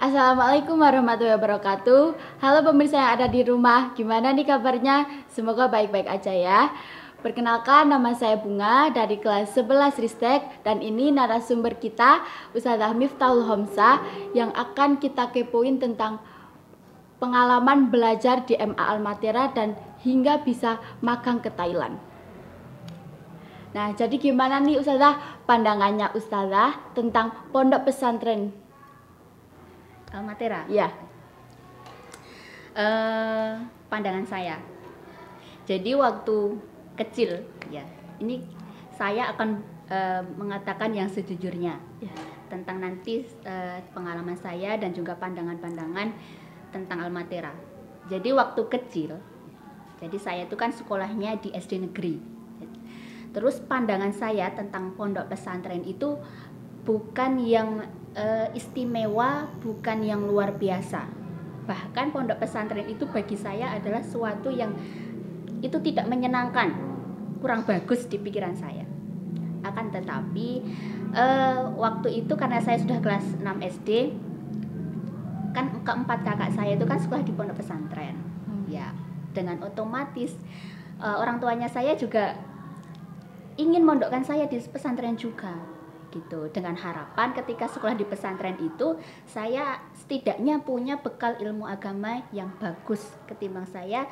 Assalamualaikum warahmatullahi wabarakatuh. Halo pemirsa yang ada di rumah, gimana nih kabarnya? Semoga baik-baik aja ya. Perkenalkan, nama saya Bunga dari kelas 11 Ristek, dan ini narasumber kita Ustadzah Miftahul Homsa yang akan kita kepoin tentang pengalaman belajar di MA Almatera dan hingga bisa magang ke Thailand. Nah, jadi gimana nih Ustadzah pandangannya Ustadzah tentang pondok pesantren Almatera? Ya. Pandangan saya. Jadi waktu kecil, ya, ini saya akan mengatakan yang sejujurnya Ya. tentang nanti pengalaman saya dan juga pandangan-pandangan tentang Almatera. Jadi waktu kecil, jadi saya itu kan sekolahnya di SD negeri. Terus pandangan saya tentang pondok pesantren itu bukan yang istimewa, bukan yang luar biasa. Bahkan pondok pesantren itu bagi saya adalah sesuatu yang itu tidak menyenangkan, kurang bagus di pikiran saya. Akan tetapi waktu itu karena saya sudah kelas 6 SD, kan keempat kakak saya itu kan sekolah di pondok pesantren. Ya, dengan otomatis orang tuanya saya juga ingin mondokkan saya di pesantren juga gitu, dengan harapan ketika sekolah di pesantren itu saya setidaknya punya bekal ilmu agama yang bagus ketimbang saya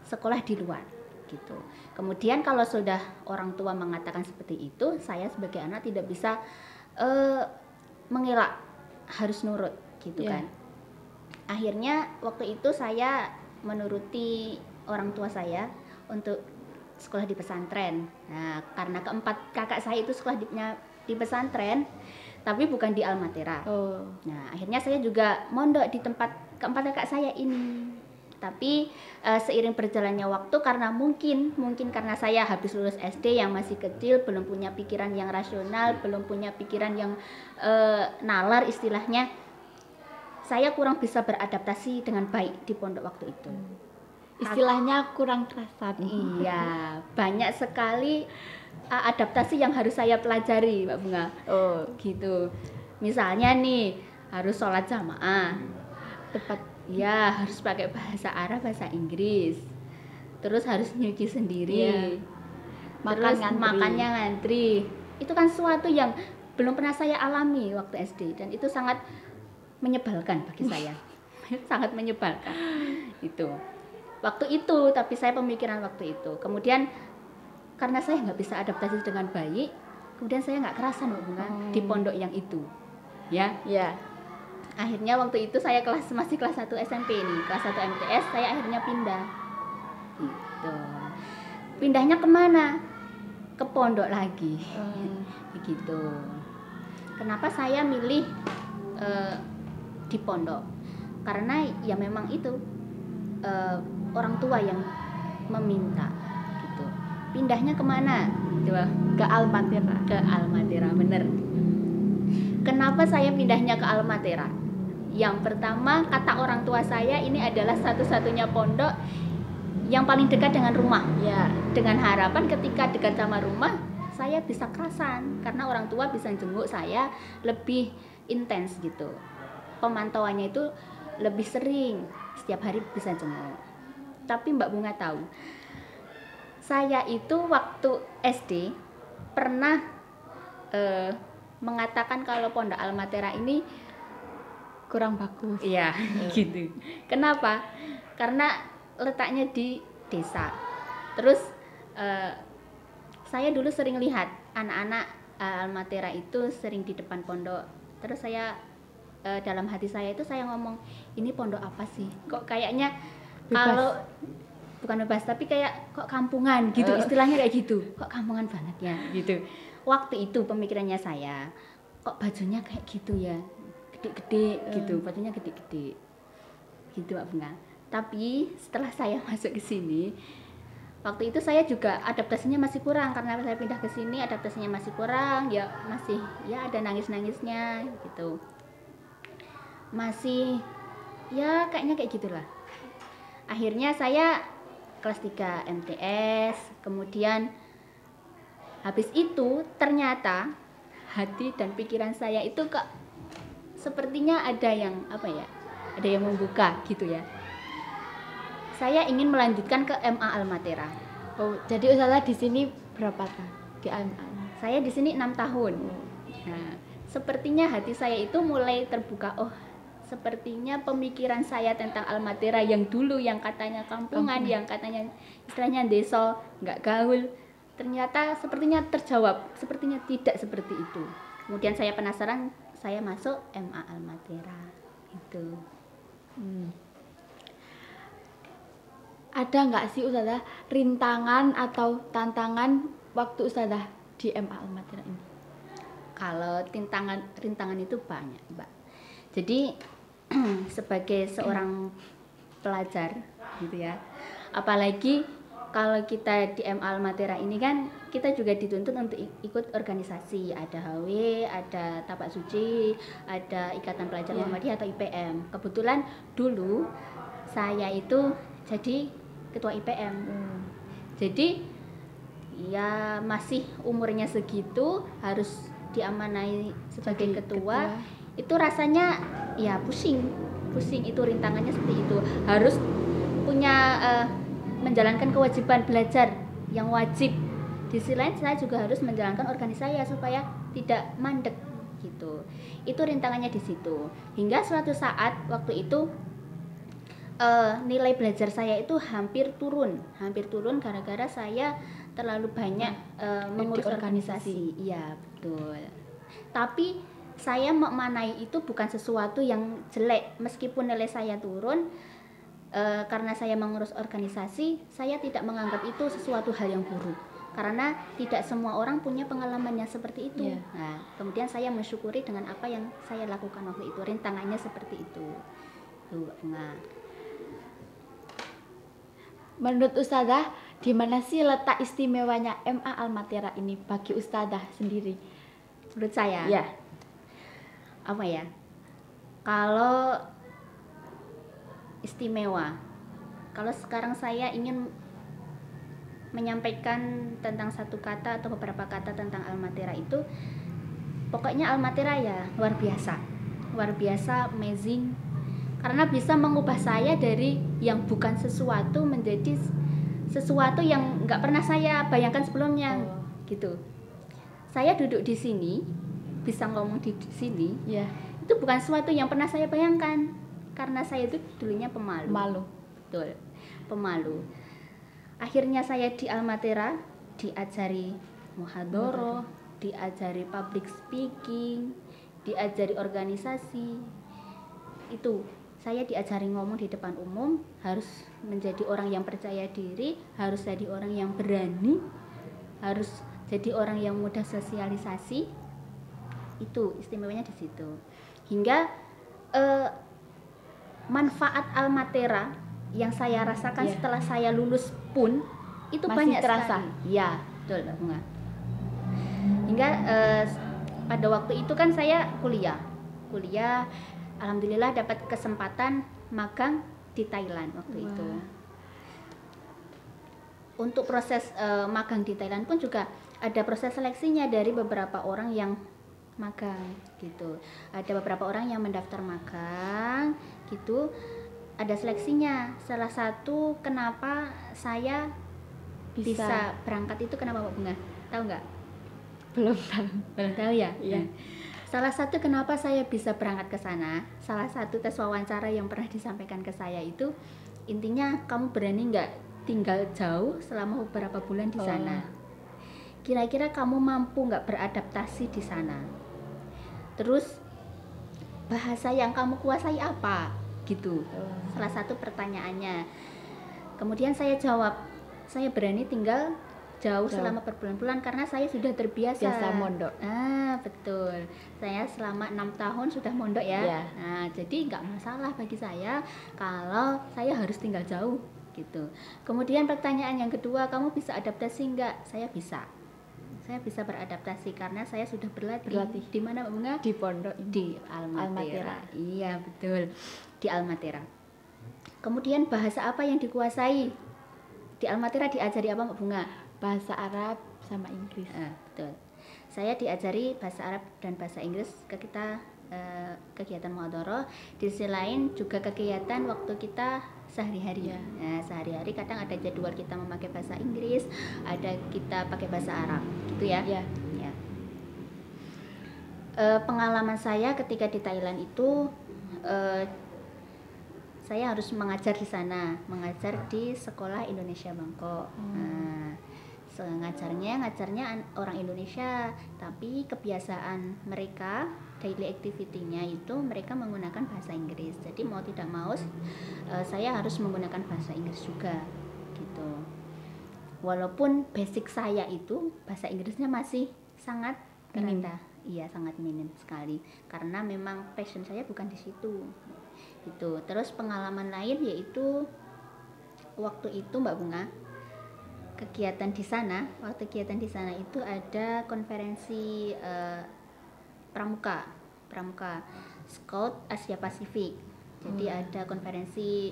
sekolah di luar gitu. Kemudian kalau sudah orang tua mengatakan seperti itu, saya sebagai anak tidak bisa mengelak, harus nurut gitu kan. Akhirnya waktu itu saya menuruti orang tua saya untuk sekolah di pesantren. Nah, karena keempat kakak saya itu sekolah di pesantren, tapi bukan di Almatera. Nah, akhirnya saya juga mondok di tempat keempat kakak saya ini. Tapi seiring berjalannya waktu, karena mungkin karena saya habis lulus SD yang masih kecil, belum punya pikiran yang rasional, belum punya pikiran yang nalar istilahnya, saya kurang bisa beradaptasi dengan baik di pondok waktu itu. Istilahnya kurang terasa. Iya, banyak sekali adaptasi yang harus saya pelajari, Mbak Bunga. Gitu. Misalnya nih, harus sholat jamaah. Tepat. Ya, harus pakai bahasa Arab, bahasa Inggris. Terus harus nyuci sendiri. Terus makannya ngantri. Itu kan sesuatu yang belum pernah saya alami waktu SD, dan itu sangat menyebalkan bagi saya. Sangat menyebalkan. Itu. Waktu itu, tapi saya pemikiran waktu itu. Kemudian karena saya nggak bisa adaptasi dengan baik, kemudian saya nggak kerasan Mbak Bunga di pondok yang itu, ya. Akhirnya waktu itu saya masih kelas 1 SMP nih, kelas 1 MTS, saya akhirnya pindah. Gitu. Pindahnya kemana? Ke pondok lagi. Begitu. Kenapa saya milih di pondok? Karena ya memang itu orang tua yang meminta gitu. Pindahnya kemana? Gitu. Ke Almatera. Ke Almatera, bener. Kenapa saya pindahnya ke Almatera? Yang pertama, kata orang tua saya, ini adalah satu-satunya pondok yang paling dekat dengan rumah. Ya. Dengan harapan ketika dekat sama rumah, saya bisa kerasan karena orang tua bisa jenguk saya lebih intens gitu. Pemantauannya itu lebih sering, setiap hari bisa jenguk. Tapi Mbak Bunga tahu, saya itu waktu SD pernah mengatakan kalau pondok Almatera ini kurang bagus. Iya, gitu. Kenapa? Karena letaknya di desa. Terus saya dulu sering lihat anak-anak Almatera itu sering di depan pondok. Terus saya dalam hati saya itu saya ngomong, ini pondok apa sih? Kok kayaknya kalau bukan bebas, tapi kayak kok kampungan gitu, istilahnya kayak gitu. Kok kampungan banget ya gitu. Waktu itu pemikirannya saya, kok bajunya kayak gitu ya, gede-gede gitu, bajunya gede-gede gitu Mbak Bunga. Tapi setelah saya masuk ke sini, waktu itu saya juga adaptasinya masih kurang, karena saya pindah ke sini adaptasinya masih kurang, ya masih ya ada nangis-nangisnya gitu. Masih ya kayaknya kayak gitulah. Akhirnya saya kelas 3 MTS, kemudian habis itu ternyata hati dan pikiran saya itu kok sepertinya ada yang apa ya? Ada yang membuka gitu ya. Saya ingin melanjutkan ke MA Almatera. Oh, jadi Ustazah di sini berapa tahun di MA? Saya di sini 6 tahun. Nah, sepertinya hati saya itu mulai terbuka. Oh, sepertinya pemikiran saya tentang Almatera yang dulu yang katanya kampungan, yang katanya istilahnya desa, nggak gaul, ternyata sepertinya terjawab. Sepertinya tidak seperti itu. Kemudian saya penasaran, saya masuk MA Almatera. Itu. Ada nggak sih Ustazah rintangan atau tantangan waktu Ustazah di MA Almatera ini? Kalau rintangan itu banyak, Mbak. Jadi sebagai seorang pelajar gitu ya. Apalagi kalau kita di MA Almatera ini kan kita juga dituntut untuk ikut organisasi, ada HW, ada Tapak Suci, ada Ikatan Pelajar Muhammadiyah atau IPM. Kebetulan dulu saya itu jadi ketua IPM. Jadi ya masih umurnya segitu harus diamanai sebagai ketua. Itu rasanya ya pusing itu, rintangannya seperti itu, harus punya menjalankan kewajiban belajar yang wajib. Di sisi lain saya juga harus menjalankan organisasi saya supaya tidak mandek gitu. Itu rintangannya di situ. Hingga suatu saat waktu itu nilai belajar saya itu hampir turun gara-gara saya terlalu banyak mengurus organisasi. Iya, betul. Tapi saya memaknai itu bukan sesuatu yang jelek, meskipun nilai saya turun karena saya mengurus organisasi, saya tidak menganggap itu sesuatu hal yang buruk, karena tidak semua orang punya pengalaman yang seperti itu. Nah, kemudian saya mensyukuri dengan apa yang saya lakukan waktu itu, rintangannya seperti itu. Nah, menurut Ustazah, di mana sih letak istimewanya MA Almatera ini bagi Ustazah sendiri? Menurut saya, ya, apa ya? Kalau istimewa, kalau sekarang saya ingin menyampaikan tentang satu kata atau beberapa kata tentang Almatera itu, pokoknya Almatera ya luar biasa, amazing, karena bisa mengubah saya dari yang bukan sesuatu menjadi sesuatu yang nggak pernah saya bayangkan sebelumnya. Gitu. Saya duduk di sini, bisa ngomong di sini, itu bukan sesuatu yang pernah saya bayangkan, karena saya itu dulunya pemalu. Betul, pemalu. Akhirnya saya di Almatera diajari muhadhoroh, diajari public speaking, diajari organisasi. Itu saya diajari ngomong di depan umum, harus menjadi orang yang percaya diri, harus jadi orang yang berani, harus jadi orang yang mudah sosialisasi. Itu istimewanya di situ. Hingga manfaat Almatera yang saya rasakan setelah saya lulus pun itu masih banyak terasa. Ya, betul, Bunga. Hingga pada waktu itu kan saya kuliah. Alhamdulillah dapat kesempatan magang di Thailand waktu itu. Untuk proses magang di Thailand pun juga ada proses seleksinya dari beberapa orang yang magang gitu. Ada beberapa orang yang mendaftar magang gitu. Ada seleksinya. Salah satu kenapa saya bisa berangkat itu kenapa Mbak Bunga? Tahu nggak? Belum tahu ya? Iya. Salah satu kenapa saya bisa berangkat ke sana, salah satu tes wawancara yang pernah disampaikan ke saya itu, intinya kamu berani nggak tinggal jauh selama beberapa bulan di sana? Kira-kira kamu mampu nggak beradaptasi di sana? Terus bahasa yang kamu kuasai apa? Gitu. Salah satu pertanyaannya. Kemudian saya jawab, saya berani tinggal jauh selama berbulan-bulan karena saya sudah terbiasa mondok. Betul, saya selama 6 tahun sudah mondok ya. Nah, jadi nggak masalah bagi saya kalau saya harus tinggal jauh gitu. Kemudian pertanyaan yang kedua, kamu bisa adaptasi nggak? Saya bisa beradaptasi karena saya sudah berlatih. Di mana Mbak Bunga? Di pondok, di Almatera. Iya, betul, di Almatera. Kemudian bahasa apa yang dikuasai? Di Almatera diajari apa Mbak Bunga? Bahasa Arab sama Inggris. Betul. Saya diajari bahasa Arab dan bahasa Inggris, kita kegiatan muhadharah, di sisi lain juga kegiatan waktu kita sehari-hari. Nah, sehari-hari kadang ada jadwal kita memakai bahasa Inggris, ada kita pakai bahasa Arab, gitu ya. Ya. Pengalaman saya ketika di Thailand itu, saya harus mengajar di sana, mengajar di sekolah Indonesia Bangkok. Nah, ngajarnya orang Indonesia, tapi kebiasaan mereka, daily activity-nya itu mereka menggunakan bahasa Inggris. Jadi mau tidak mau saya harus menggunakan bahasa Inggris juga, gitu. Walaupun basic saya itu bahasa Inggrisnya masih sangat rendah, iya sangat minim sekali, karena memang passion saya bukan di situ. Itu. Terus pengalaman lain yaitu waktu itu Mbak Bunga, kegiatan di sana itu ada konferensi pramuka Scout Asia Pasifik. Jadi ada konferensi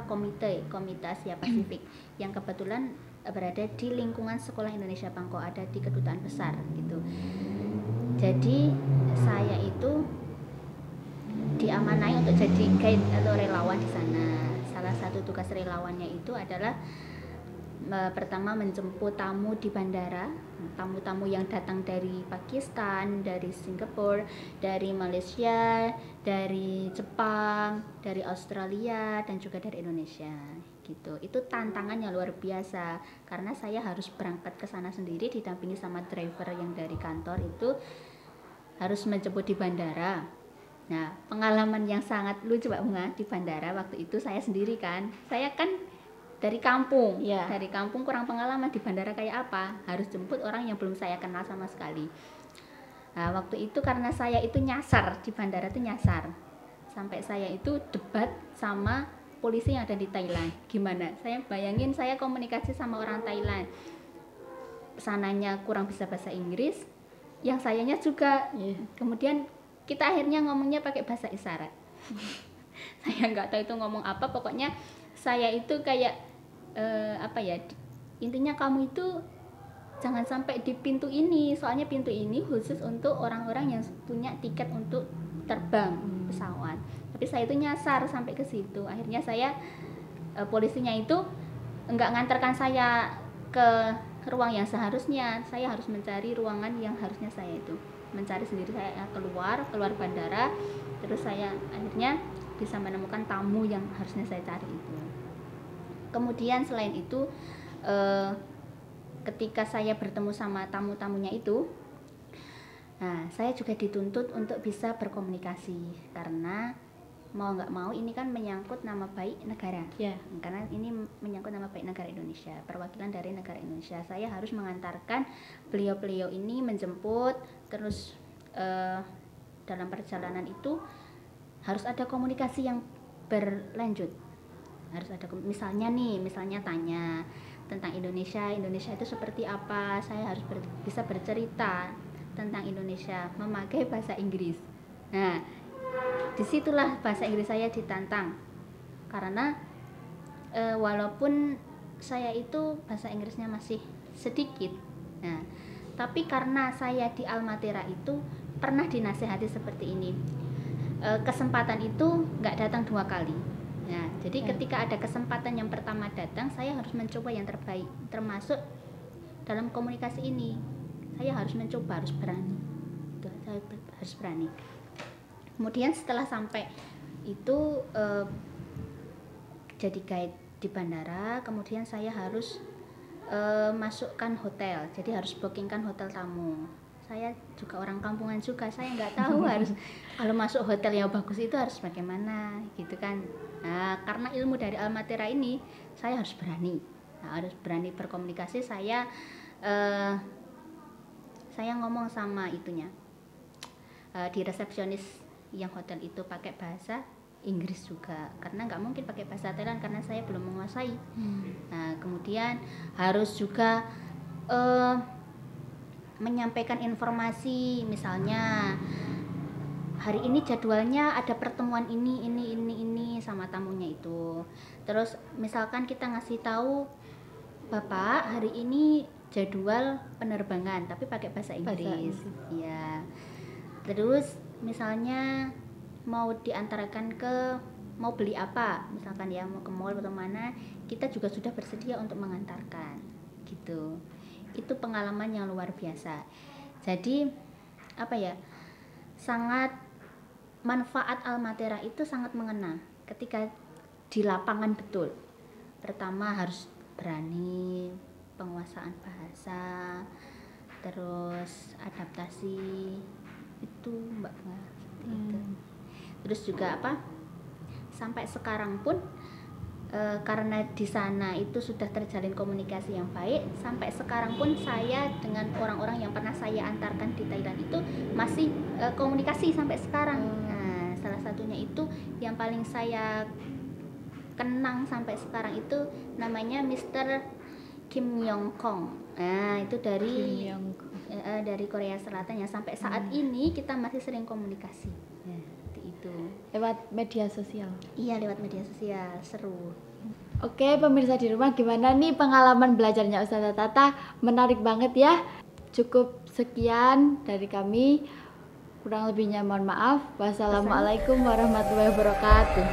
komite Asia Pasifik yang kebetulan berada di lingkungan Sekolah Indonesia Bangkok, ada di kedutaan besar gitu. Jadi saya itu diamanai untuk jadi guide atau relawan di sana. Salah satu tugas relawannya itu adalah pertama menjemput tamu di bandara, tamu-tamu yang datang dari Pakistan, dari Singapura, dari Malaysia, dari Jepang, dari Australia, dan juga dari Indonesia gitu. Itu tantangannya luar biasa karena saya harus berangkat ke sana sendiri didampingi sama driver yang dari kantor, itu harus menjemput di bandara. Nah, pengalaman yang sangat lucu Mbak Bunga di bandara waktu itu, saya sendiri kan, saya kan dari kampung, dari kampung kurang pengalaman di bandara kayak apa, harus jemput orang yang belum saya kenal sama sekali. Nah, waktu itu karena saya itu nyasar di bandara, itu nyasar, sampai saya itu debat sama polisi yang ada di Thailand. Gimana? Saya bayangin saya komunikasi sama orang Thailand, sananya kurang bisa bahasa Inggris, yang sayanya juga. Kemudian kita akhirnya ngomongnya pakai bahasa isyarat. Saya nggak tahu itu ngomong apa, pokoknya saya itu kayak intinya kamu itu jangan sampai di pintu ini, soalnya pintu ini khusus untuk orang-orang yang punya tiket untuk terbang pesawat. Tapi saya itu nyasar sampai ke situ. Akhirnya saya polisinya itu enggak ngantarkan saya ke ruang yang seharusnya. Saya harus mencari ruangan yang harusnya saya itu mencari sendiri. Saya keluar bandara, terus saya akhirnya bisa menemukan tamu yang harusnya saya cari itu. Kemudian selain itu, ketika saya bertemu sama tamu-tamunya itu, nah saya juga dituntut untuk bisa berkomunikasi, karena mau nggak mau ini kan menyangkut nama baik negara. Karena ini menyangkut nama baik negara Indonesia, perwakilan dari negara Indonesia. Saya harus mengantarkan beliau-beliau ini, menjemput, terus dalam perjalanan itu harus ada komunikasi yang berlanjut. Harus ada, misalnya tanya tentang Indonesia itu seperti apa, saya harus bisa bercerita tentang Indonesia memakai bahasa Inggris. Nah, disitulah bahasa Inggris saya ditantang, karena walaupun saya itu bahasa Inggrisnya masih sedikit, nah tapi karena saya di Almatera itu pernah dinasehati seperti ini, kesempatan itu nggak datang 2 kali. Nah, jadi ketika ada kesempatan yang pertama datang, saya harus mencoba yang terbaik, termasuk dalam komunikasi ini. Saya harus mencoba, harus berani. Saya harus berani. Kemudian setelah sampai itu jadi guide di bandara, kemudian saya harus masukkan hotel. Jadi harus bookingkan hotel tamu. Saya juga orang kampungan juga, saya nggak tahu harus kalau masuk hotel yang bagus itu harus bagaimana gitu kan. Nah, karena ilmu dari Almatera ini saya harus berani, harus berani berkomunikasi. Saya ngomong sama itunya, di resepsionis yang hotel itu pakai bahasa Inggris juga, karena nggak mungkin pakai bahasa Thailand karena saya belum menguasai. Nah, kemudian harus juga menyampaikan informasi, misalnya hari ini jadwalnya ada pertemuan ini sama tamunya itu. Terus misalkan kita ngasih tahu, Bapak hari ini jadwal penerbangan tapi pakai bahasa Inggris. Ya. Terus misalnya mau diantarkan mau beli apa, misalkan ya mau ke mall atau mana, kita juga sudah bersedia untuk mengantarkan gitu. Itu pengalaman yang luar biasa. Jadi apa ya, sangat manfaat Almatera itu sangat mengena ketika di lapangan betul. Pertama harus berani, penguasaan bahasa, terus adaptasi itu Mbak seperti itu. Terus juga apa, sampai sekarang pun karena di sana itu sudah terjalin komunikasi yang baik, sampai sekarang pun saya dengan orang-orang yang pernah saya antarkan di Thailand itu masih komunikasi sampai sekarang. Nah, salah satunya itu yang paling saya kenang sampai sekarang itu namanya Mr. Kim Yong Kong. Nah, itu dari Korea Selatan ya, sampai saat ini kita masih sering komunikasi. Ya, seperti itu. Lewat media sosial. Iya, lewat media sosial, seru. Oke, pemirsa di rumah, gimana nih pengalaman belajarnya Ustazah Tata? Menarik banget ya. Cukup sekian dari kami. Kurang lebihnya mohon maaf. Wassalamualaikum warahmatullahi wabarakatuh.